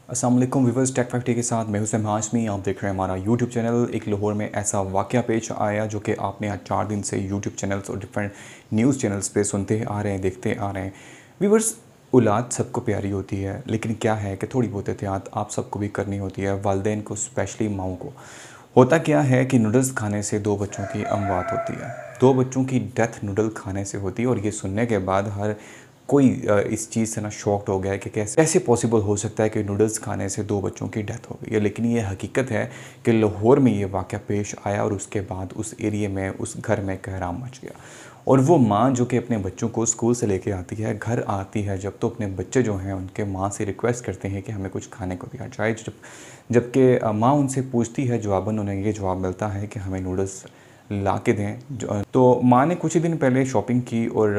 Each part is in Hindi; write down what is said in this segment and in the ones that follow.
अस्सलाम वालेकुम व्यूअर्स, टेक फैक्ट्री के साथ मैं हुसैन हाशमी। आप देख रहे हैं हमारा यूट्यूब चैनल। एक लाहौर में ऐसा वाक़या पेश आया जो कि आपने आज 4 दिन से यूट्यूब चैनल्स और डिफरेंट न्यूज़ चैनल्स पे सुनते आ रहे हैं, देखते आ रहे हैं। व्यूअर्स, औलाद सबको प्यारी होती है, लेकिन क्या है कि थोड़ी बहुत एहतियात आप सबको भी करनी होती है, वालिदैन को, स्पेशली माओं को। होता क्या है कि नूडल्स खाने से 2 बच्चों की अमवात होती है। 2 बच्चों की डेथ नूडल खाने से होती है और ये सुनने के बाद हर कोई इस चीज़ से ना शॉक्ड हो गया है कि कैसे कैसे पॉसिबल हो सकता है कि नूडल्स खाने से 2 बच्चों की डेथ हो गई है। लेकिन ये हकीकत है कि लाहौर में ये वाक़या पेश आया और उसके बाद उस एरिया में, उस घर में कहराम मच गया। और वो माँ जो कि अपने बच्चों को स्कूल से लेके आती है, घर आती है जब, तो अपने बच्चे जो हैं उनके माँ से रिक्वेस्ट करते हैं कि हमें कुछ खाने को दिया जाए। जबकि माँ उनसे पूछती है, जवाबन उन्हें ये जवाब मिलता है कि हमें नूडल्स ला के दें। तो माँ ने कुछ ही दिन पहले शॉपिंग की और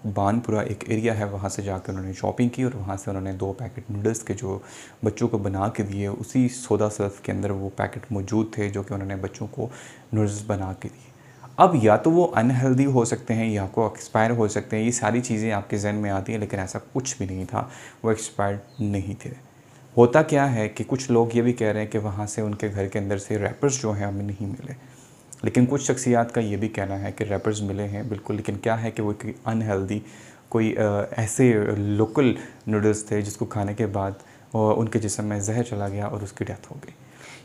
बानपुरा एक एरिया है, वहाँ से जाकर उन्होंने शॉपिंग की और वहाँ से उन्होंने 2 पैकेट नूडल्स के जो बच्चों को बना के दिए, उसी सौदा सर्फ के अंदर वो पैकेट मौजूद थे जो कि उन्होंने बच्चों को नूडल्स बना के दिए। अब या तो वो अनहेल्दी हो सकते हैं या को एक्सपायर हो सकते हैं, ये सारी चीज़ें आपके जहन में आती हैं, लेकिन ऐसा कुछ भी नहीं था, वो एक्सपायर्ड नहीं थे। होता क्या है कि कुछ लोग ये भी कह रहे हैं कि वहाँ से उनके घर के अंदर से रैपर्स जो हैं हमें नहीं मिले, लेकिन कुछ शख्सियात का ये भी कहना है कि रैपर्स मिले हैं बिल्कुल, लेकिन क्या है कि वो कोई अनहेल्दी, कोई ऐसे लोकल नूडल्स थे जिसको खाने के बाद उनके जिस्म में जहर चला गया और उसकी डेथ हो गई।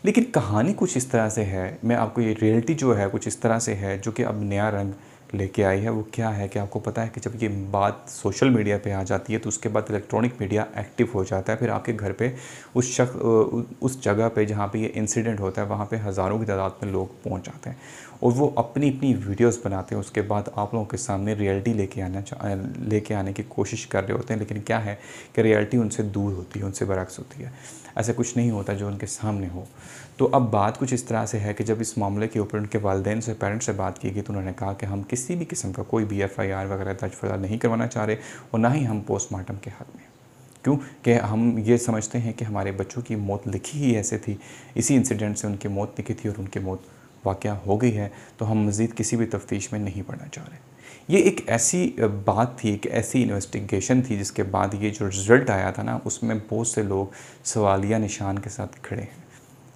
लेकिन कहानी कुछ इस तरह से है, मैं आपको ये रियलिटी जो है कुछ इस तरह से है जो कि अब नया रंग लेके आई है। वो क्या है कि आपको पता है कि जब ये बात सोशल मीडिया पे आ जाती है तो उसके बाद इलेक्ट्रॉनिक मीडिया एक्टिव हो जाता है। फिर आपके घर पे उस जगह पे जहाँ पे ये इंसिडेंट होता है वहाँ पे हज़ारों की तादाद में लोग पहुँच जाते हैं और वो अपनी अपनी वीडियोस बनाते हैं। उसके बाद आप लोगों के सामने रियलिटी लेके आने की कोशिश कर रहे होते हैं, लेकिन क्या है कि रियलिटी उनसे दूर होती है, उनसे बरक्स होती है। ऐसा कुछ नहीं होता जो उनके सामने हो। तो अब बात कुछ इस तरह से है कि जब इस मामले के ऊपर उनके वालिदैन से, पेरेंट्स से बात की गई तो उन्होंने कहा कि हम किसी भी किस्म का कोई भी FIR वगैरह दर्ज फिलहाल नहीं करवाना चाह रहे और ना ही हम पोस्टमार्टम के हक़ में। क्यों कि हम ये समझते हैं कि हमारे बच्चों की मौत लिखी ही ऐसे थी, इसी इंसिडेंट से उनकी मौत लिखी थी और उनकी मौत वाक़या हो गई है, तो हम मज़ीद किसी भी तफ्तीश में नहीं पड़ना चाह रहे। ये एक ऐसी बात थी, एक ऐसी इन्वेस्टिगेशन थी जिसके बाद ये जो रिज़ल्ट आया था ना, उसमें बहुत से लोग सवालिया निशान के साथ खड़े हैं।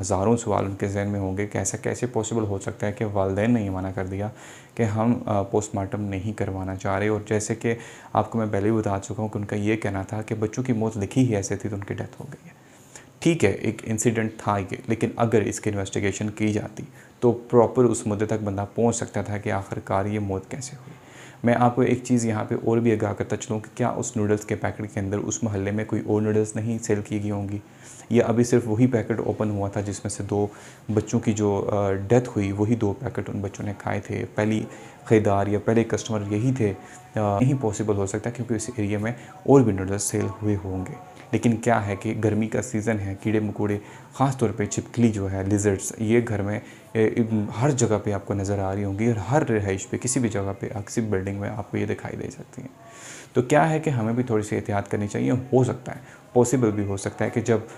हज़ारों सवाल उनके जहन में होंगे कि ऐसा कैसे पॉसिबल हो सकता है कि वालिदैन ने ये मना कर दिया कि हम पोस्टमार्टम नहीं करवाना चाह रहे। और जैसे कि आपको मैं पहले ही बता चुका हूँ कि उनका ये कहना था कि बच्चों की मौत लिखी ही ऐसे थी तो उनकी डेथ हो गई है। ठीक है, एक इंसिडेंट था ये, लेकिन अगर इसकी इन्वेस्टिगेशन की जाती तो प्रॉपर उस मुद्दे तक बंदा पहुंच सकता था कि आखिरकार ये मौत कैसे हुई। मैं आपको एक चीज़ यहाँ पे और भी आगाह करता चलूँ कि क्या उस नूडल्स के पैकेट के अंदर उस मोहल्ले में कोई और नूडल्स नहीं सेल की गई होंगी, या अभी सिर्फ वही पैकेट ओपन हुआ था जिसमें से 2 बच्चों की जो डेथ हुई, वही 2 पैकेट उन बच्चों ने खाए थे। पहली ख़रीदार या पहले कस्टमर यही थे। नहीं पॉसिबल हो सकता क्योंकि इस एरिया में और भी नूडल्स सेल हुए होंगे। लेकिन क्या है कि गर्मी का सीज़न है, कीड़े मकोड़े, ख़ास तौर पे छिपकली जो है, लिजर्ड्स, ये घर में हर जगह पे आपको नज़र आ रही होंगी और हर रिहाइश पे, किसी भी जगह पे, किसी बिल्डिंग में आपको ये दिखाई दे सकती हैं। तो क्या है कि हमें भी थोड़ी सी एहतियात करनी चाहिए। हो सकता है, पॉसिबल भी हो सकता है कि जब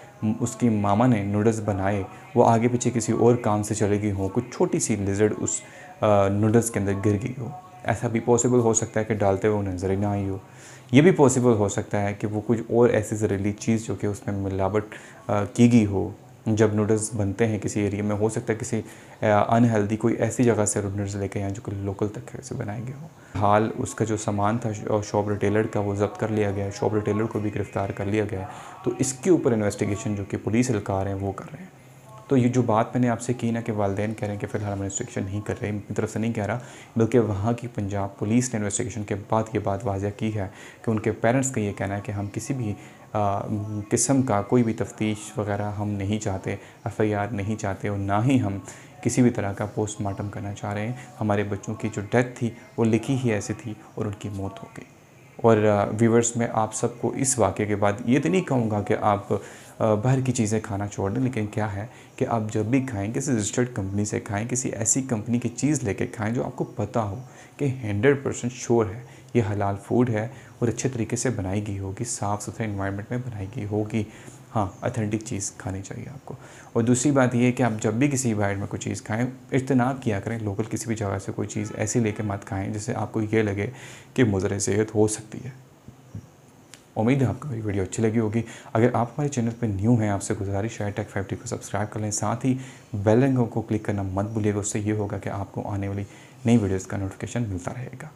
उसकी मामा ने नूडल्स बनाए, वो आगे पीछे किसी और काम से चली गई हो, कुछ छोटी सी लिजर्ड उस नूडल्स के अंदर गिर गई हो। ऐसा भी पॉसिबल हो सकता है कि डालते हुए उन्हें नज़र ही ना आई हो। ये भी पॉसिबल हो सकता है कि वो कुछ और ऐसी जहरीली चीज़ जो कि उसमें मिलावट की गई हो। जब नूडल्स बनते हैं किसी एरिया में, हो सकता है किसी अनहेल्दी कोई ऐसी जगह से नूडल्स लेके आए जो कि लोकल तरीके से बनाए गए हो। हाल उसका जो सामान था शॉप रिटेलर का, वो जब्त कर लिया गया है, शॉप रिटेलर को भी गिरफ़्तार कर लिया गया है। तो इसके ऊपर इन्वेस्टिगेशन जो कि पुलिस एहलकार हैं वो कर रहे हैं। तो ये जो बात मैंने आपसे की ना कि वालिदैन कह रहे हैं कि फ़िलहाल हम इन्वेस्टिगेशन नहीं कर रहे, मेरी तरफ से नहीं कह रहा, बल्कि वहाँ की पंजाब पुलिस ने इन्वेस्टिगेशन के बाद ये बात वाज़ह की है कि उनके पेरेंट्स का ये कहना है कि हम किसी भी किस्म का कोई भी तफ्तीश वगैरह हम नहीं चाहते, FIR नहीं चाहते और ना ही हम किसी भी तरह का पोस्टमार्टम करना चाह रहे हैं। हमारे बच्चों की जो डेथ थी वो लिखी ही ऐसी थी और उनकी मौत हो गई। और व्यूवर्स, मैं आप सबको इस वाक़े के बाद ये तो नहीं कहूँगा कि आप बाहर की चीज़ें खाना छोड़ दें, लेकिन क्या है कि आप जब भी खाएँ किसी रजिस्टर्ड कंपनी से खाएँ, किसी ऐसी कंपनी की चीज़ लेके खाएँ जो आपको पता हो कि 100% श्योर है ये हलाल फूड है और अच्छे तरीके से बनाई गई होगी, साफ़ सुथरे इन्वायरमेंट में बनाई गई होगी। हाँ, ऑथेंटिक चीज़ खानी चाहिए आपको। और दूसरी बात ये है कि आप जब भी किसी बाहर में कोई चीज़ खाएँ, इज्तनाब किया करें, लोकल किसी भी जगह से कोई चीज़ ऐसी लेके मत खाएँ जिससे आपको ये लगे कि मुज़र सेहत हो सकती है। उम्मीद है आपको मेरी वीडियो अच्छी लगी होगी। अगर आप हमारे चैनल पर न्यू हैं, आपसे गुजारिश है टेक5टी को सब्सक्राइब कर लें, साथ ही बेल आइकन को क्लिक करना मत भूलिएगा। उससे ये होगा कि आपको आने वाली नई वीडियोज़ का नोटिफिकेशन मिलता रहेगा।